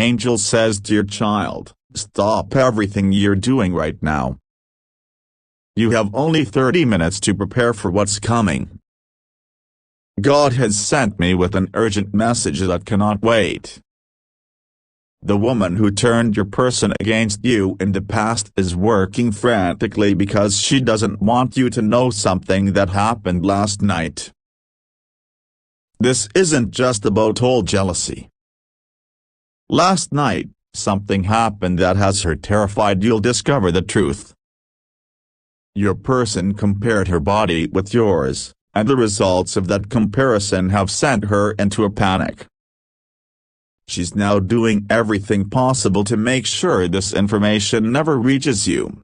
Angel says, "Dear child, stop everything you're doing right now. You have only 30 minutes to prepare for what's coming. God has sent me with an urgent message that cannot wait. The woman who turned your person against you in the past is working frantically because she doesn't want you to know something that happened last night. This isn't just about old jealousy. Last night, something happened that has her terrified. You'll discover the truth. Your person compared her body with yours, and the results of that comparison have sent her into a panic. She's now doing everything possible to make sure this information never reaches you.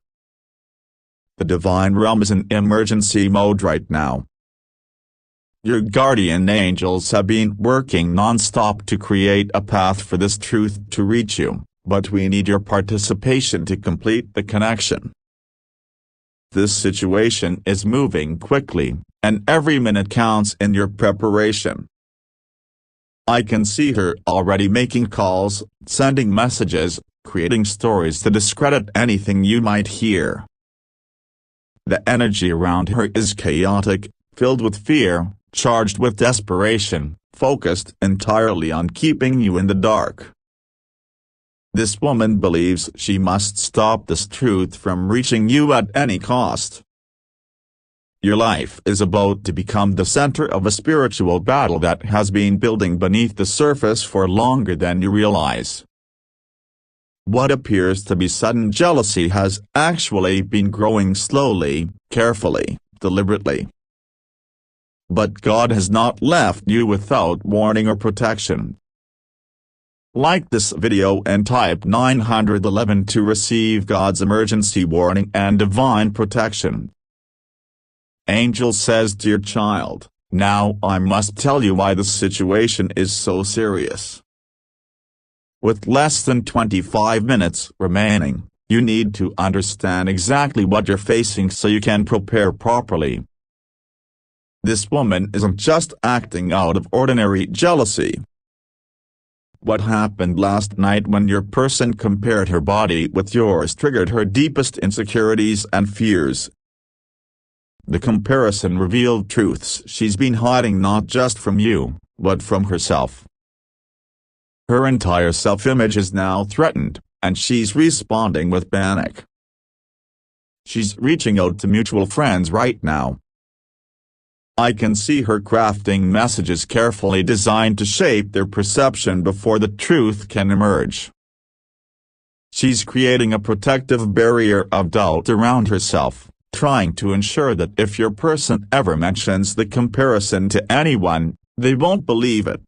The divine realm is in emergency mode right now. Your guardian angels have been working non-stop to create a path for this truth to reach you, but we need your participation to complete the connection. This situation is moving quickly, and every minute counts in your preparation. I can see her already making calls, sending messages, creating stories to discredit anything you might hear. The energy around her is chaotic, filled with fear, charged with desperation, focused entirely on keeping you in the dark. This woman believes she must stop this truth from reaching you at any cost. Your life is about to become the center of a spiritual battle that has been building beneath the surface for longer than you realize. What appears to be sudden jealousy has actually been growing slowly, carefully, deliberately. But God has not left you without warning or protection. Like this video and type 911 to receive God's emergency warning and divine protection. Angel says, "Dear child, now I must tell you why the situation is so serious. With less than 25 minutes remaining, you need to understand exactly what you're facing so you can prepare properly. This woman isn't just acting out of ordinary jealousy. What happened last night when your person compared her body with yours triggered her deepest insecurities and fears. The comparison revealed truths she's been hiding not just from you, but from herself. Her entire self-image is now threatened, and she's responding with panic. She's reaching out to mutual friends right now. I can see her crafting messages carefully designed to shape their perception before the truth can emerge. She's creating a protective barrier of doubt around herself, trying to ensure that if your person ever mentions the comparison to anyone, they won't believe it.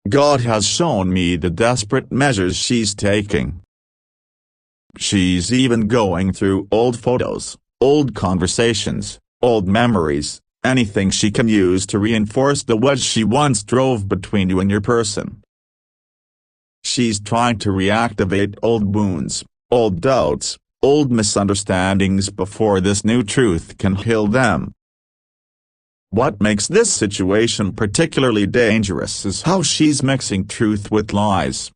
God has shown me the desperate measures she's taking. She's even going through old photos, old conversations, old memories, anything she can use to reinforce the wedge she once drove between you and your person. She's trying to reactivate old wounds, old doubts, old misunderstandings before this new truth can heal them. What makes this situation particularly dangerous is how she's mixing truth with lies.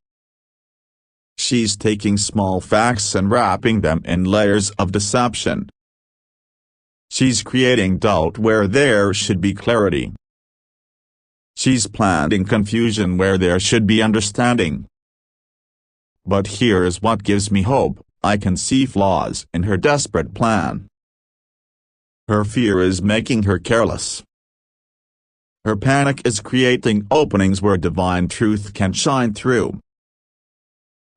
She's taking small facts and wrapping them in layers of deception. She's creating doubt where there should be clarity. She's planting confusion where there should be understanding. But here's what gives me hope: I can see flaws in her desperate plan. Her fear is making her careless. Her panic is creating openings where divine truth can shine through.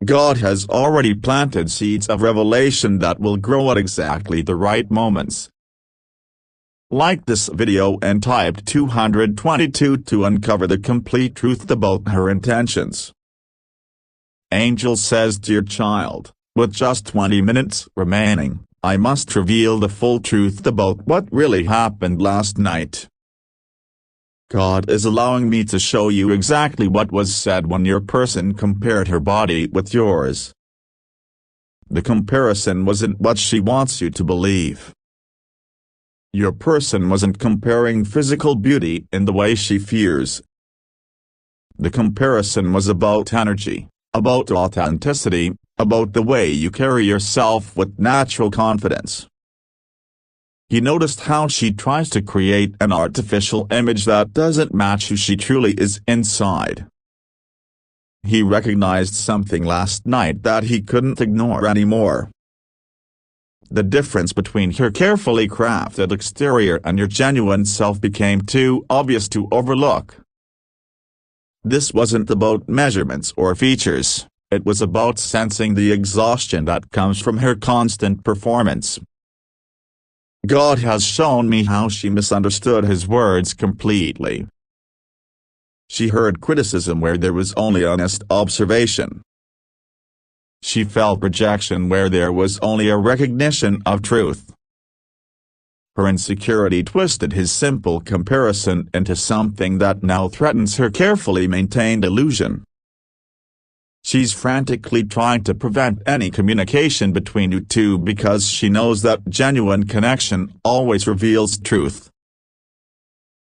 God has already planted seeds of revelation that will grow at exactly the right moments. Like this video and type 222 to uncover the complete truth about her intentions. Angel says, "Dear child, with just 20 minutes remaining, I must reveal the full truth about what really happened last night. God is allowing me to show you exactly what was said when your person compared her body with yours. The comparison wasn't what she wants you to believe. Your person wasn't comparing physical beauty in the way she fears. The comparison was about energy, about authenticity, about the way you carry yourself with natural confidence. He noticed how she tries to create an artificial image that doesn't match who she truly is inside. He recognized something last night that he couldn't ignore anymore. The difference between her carefully crafted exterior and your genuine self became too obvious to overlook. This wasn't about measurements or features, it was about sensing the exhaustion that comes from her constant performance. God has shown me how she misunderstood his words completely. She heard criticism where there was only honest observation. She felt rejection where there was only a recognition of truth. Her insecurity twisted his simple comparison into something that now threatens her carefully maintained illusion. She's frantically trying to prevent any communication between you two because she knows that genuine connection always reveals truth.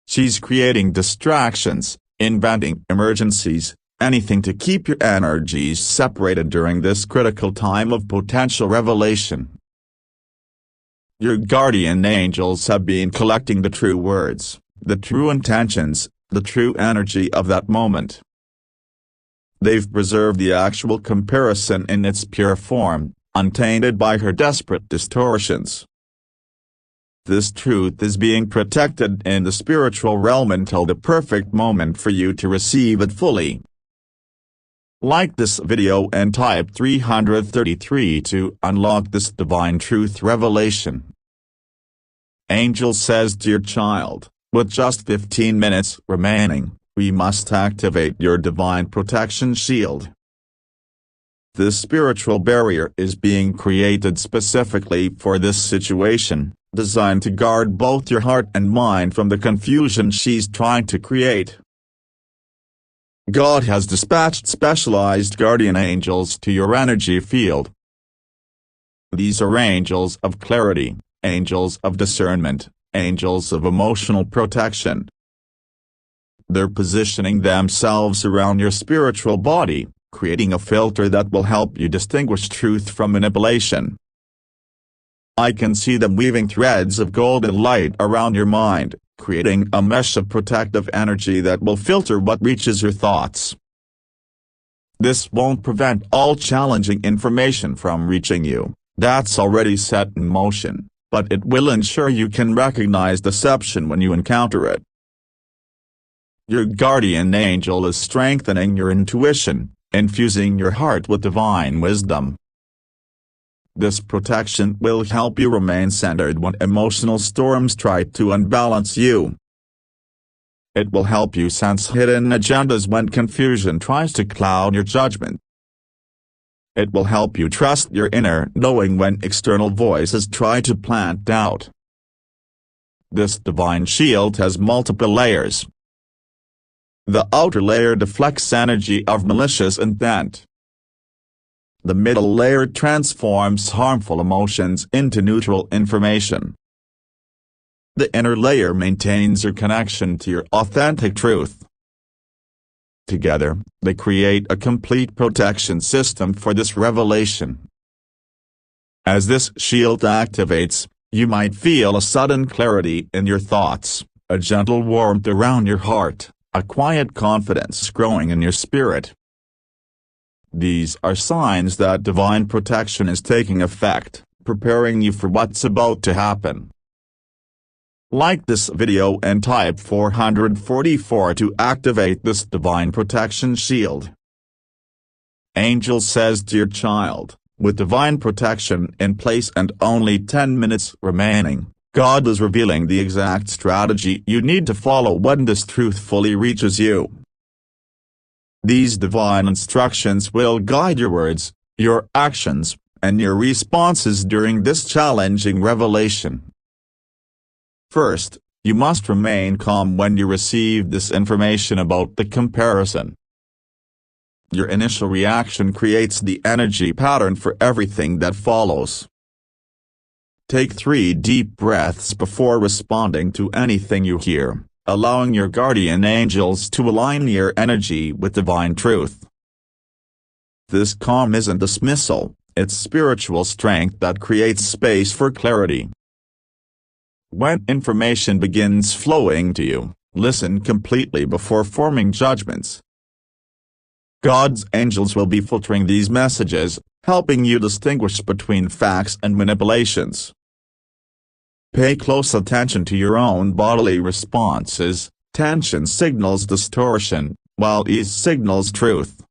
She's creating distractions, inventing emergencies, anything to keep your energies separated during this critical time of potential revelation. Your guardian angels have been collecting the true words, the true intentions, the true energy of that moment. They've preserved the actual comparison in its pure form, untainted by her desperate distortions. This truth is being protected in the spiritual realm until the perfect moment for you to receive it fully. Like this video and type 333 to unlock this divine truth revelation. Angel says, dear child, with just 15 minutes remaining, we must activate your divine protection shield. This spiritual barrier is being created specifically for this situation, designed to guard both your heart and mind from the confusion she's trying to create. God has dispatched specialized guardian angels to your energy field. These are angels of clarity, angels of discernment, angels of emotional protection. They're positioning themselves around your spiritual body, creating a filter that will help you distinguish truth from manipulation. I can see them weaving threads of golden light around your mind, creating a mesh of protective energy that will filter what reaches your thoughts. This won't prevent all challenging information from reaching you, that's already set in motion, but it will ensure you can recognize deception when you encounter it. Your guardian angel is strengthening your intuition, infusing your heart with divine wisdom. This protection will help you remain centered when emotional storms try to unbalance you. It will help you sense hidden agendas when confusion tries to cloud your judgment. It will help you trust your inner knowing when external voices try to plant doubt. This divine shield has multiple layers. The outer layer deflects energy of malicious intent. The middle layer transforms harmful emotions into neutral information. The inner layer maintains your connection to your authentic truth. Together, they create a complete protection system for this revelation. As this shield activates, you might feel a sudden clarity in your thoughts, a gentle warmth around your heart, a quiet confidence growing in your spirit. These are signs that divine protection is taking effect, preparing you for what's about to happen. Like this video and type 444 to activate this divine protection shield. Angel says, dear child, with divine protection in place and only 10 minutes remaining, God is revealing the exact strategy you need to follow when this truth fully reaches you. These divine instructions will guide your words, your actions, and your responses during this challenging revelation. First, you must remain calm when you receive this information about the comparison. Your initial reaction creates the energy pattern for everything that follows. Take 3 deep breaths before responding to anything you hear, allowing your guardian angels to align your energy with divine truth. This calm isn't dismissal, it's spiritual strength that creates space for clarity. When information begins flowing to you, listen completely before forming judgments. God's angels will be filtering these messages, helping you distinguish between facts and manipulations. Pay close attention to your own bodily responses. Tension signals distortion, while ease signals truth.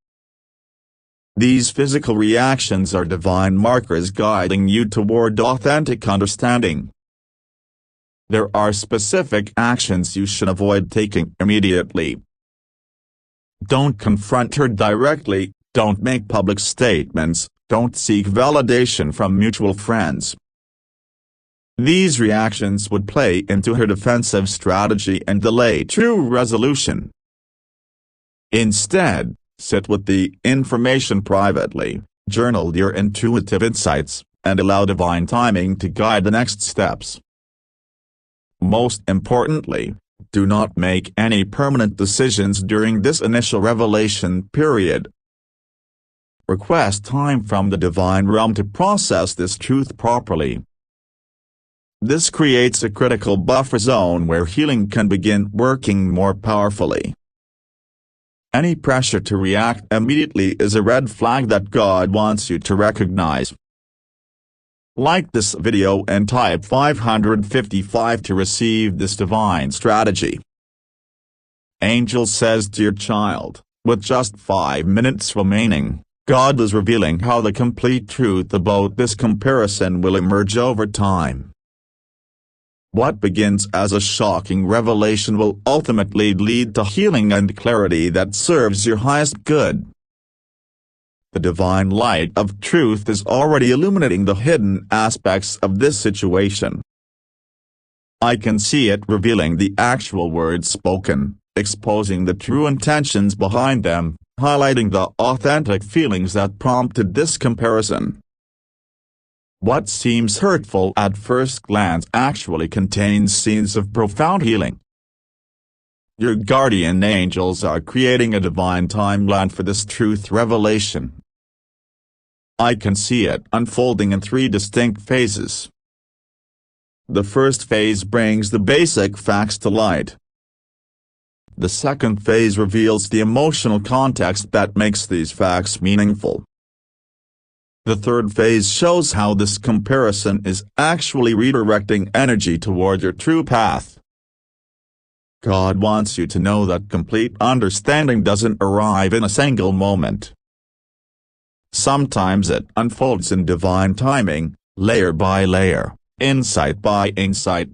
These physical reactions are divine markers guiding you toward authentic understanding. There are specific actions you should avoid taking immediately. Don't confront her directly, don't make public statements, don't seek validation from mutual friends. These reactions would play into her defensive strategy and delay true resolution. Instead, sit with the information privately, journal your intuitive insights, and allow divine timing to guide the next steps. Most importantly, do not make any permanent decisions during this initial revelation period. Request time from the divine realm to process this truth properly. This creates a critical buffer zone where healing can begin working more powerfully. Any pressure to react immediately is a red flag that God wants you to recognize. Like this video and type 555 to receive this divine strategy. Angel says, dear child, with just 5 minutes remaining, God is revealing how the complete truth about this comparison will emerge over time. What begins as a shocking revelation will ultimately lead to healing and clarity that serves your highest good. The divine light of truth is already illuminating the hidden aspects of this situation. I can see it revealing the actual words spoken, exposing the true intentions behind them, highlighting the authentic feelings that prompted this comparison. What seems hurtful at first glance actually contains seeds of profound healing. Your guardian angels are creating a divine timeline for this truth revelation. I can see it unfolding in 3 distinct phases. The first phase brings the basic facts to light. The second phase reveals the emotional context that makes these facts meaningful. The third phase shows how this comparison is actually redirecting energy toward your true path. God wants you to know that complete understanding doesn't arrive in a single moment. Sometimes it unfolds in divine timing, layer by layer, insight by insight.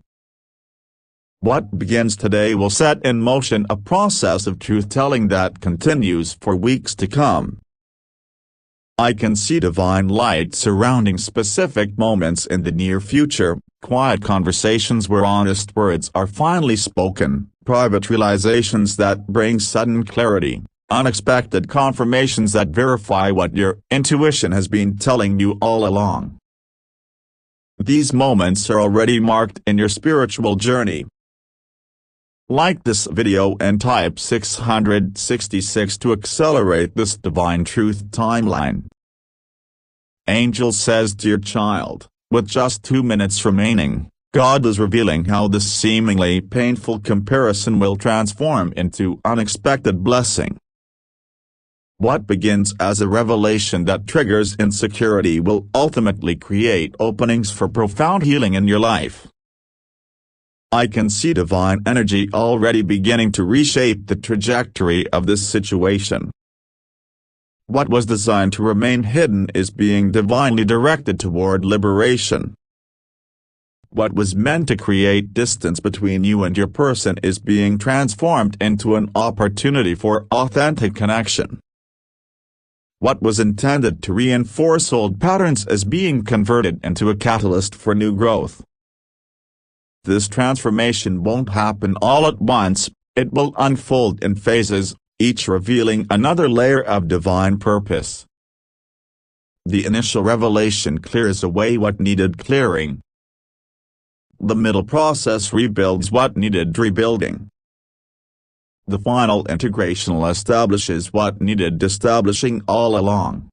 What begins today will set in motion a process of truth-telling that continues for weeks to come. I can see divine light surrounding specific moments in the near future, quiet conversations where honest words are finally spoken, private realizations that bring sudden clarity, unexpected confirmations that verify what your intuition has been telling you all along. These moments are already marked in your spiritual journey. Like this video and type 666 to accelerate this divine truth timeline. Angel says, dear child, with just 2 minutes remaining, God is revealing how this seemingly painful comparison will transform into unexpected blessing. What begins as a revelation that triggers insecurity will ultimately create openings for profound healing in your life. I can see divine energy already beginning to reshape the trajectory of this situation. What was designed to remain hidden is being divinely directed toward liberation. What was meant to create distance between you and your person is being transformed into an opportunity for authentic connection. What was intended to reinforce old patterns is being converted into a catalyst for new growth. This transformation won't happen all at once, it will unfold in phases, each revealing another layer of divine purpose. The initial revelation clears away what needed clearing. The middle process rebuilds what needed rebuilding, The final integration establishes what needed establishing all along.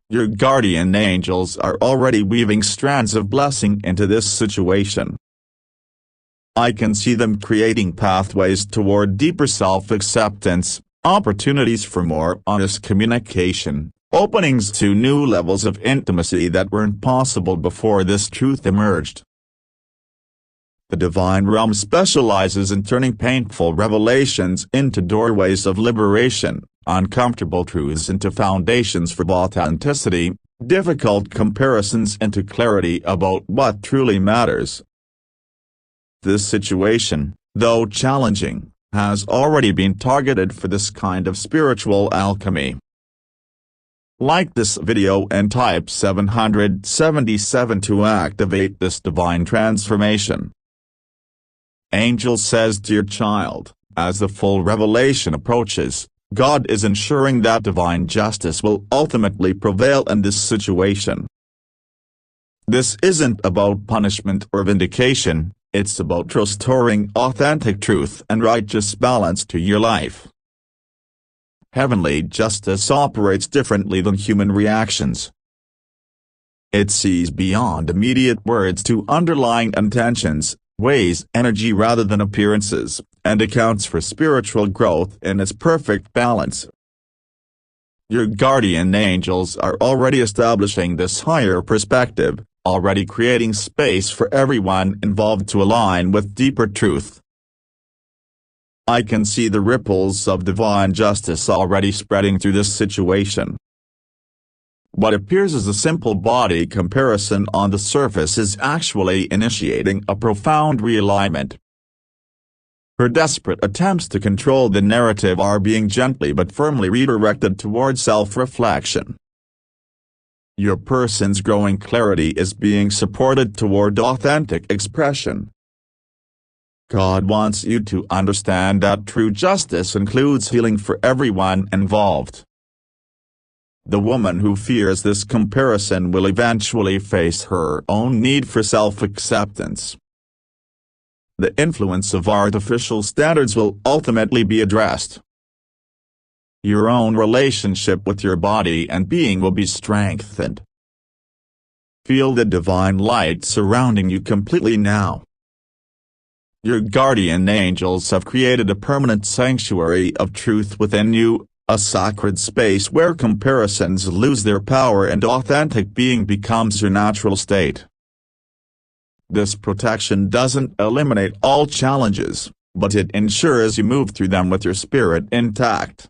Your guardian angels are already weaving strands of blessing into this situation. I can see them creating pathways toward deeper self-acceptance, opportunities for more honest communication, openings to new levels of intimacy that weren't possible before this truth emerged. The divine realm specializes in turning painful revelations into doorways of liberation, uncomfortable truths into foundations for authenticity, difficult comparisons into clarity about what truly matters. This situation, though challenging, has already been targeted for this kind of spiritual alchemy. Like this video and type 777 to activate this divine transformation. Angel says, dear child, as the full revelation approaches, God is ensuring that divine justice will ultimately prevail in this situation. This isn't about punishment or vindication, it's about restoring authentic truth and righteous balance to your life. Heavenly justice operates differently than human reactions. It sees beyond immediate words to underlying intentions, weighs energy rather than appearances, and accounts for spiritual growth in its perfect balance. Your guardian angels are already establishing this higher perspective, already creating space for everyone involved to align with deeper truth. I can see the ripples of divine justice already spreading through this situation. What appears as a simple body comparison on the surface is actually initiating a profound realignment. Her desperate attempts to control the narrative are being gently but firmly redirected toward self-reflection. Your person's growing clarity is being supported toward authentic expression. God wants you to understand that true justice includes healing for everyone involved. The woman who fears this comparison will eventually face her own need for self-acceptance. The influence of artificial standards will ultimately be addressed. Your own relationship with your body and being will be strengthened. Feel the divine light surrounding you completely now. Your guardian angels have created a permanent sanctuary of truth within you, a sacred space where comparisons lose their power and authentic being becomes your natural state. This protection doesn't eliminate all challenges, but it ensures you move through them with your spirit intact.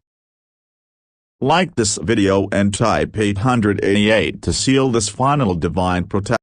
Like this video and type 888 to seal this final divine protection.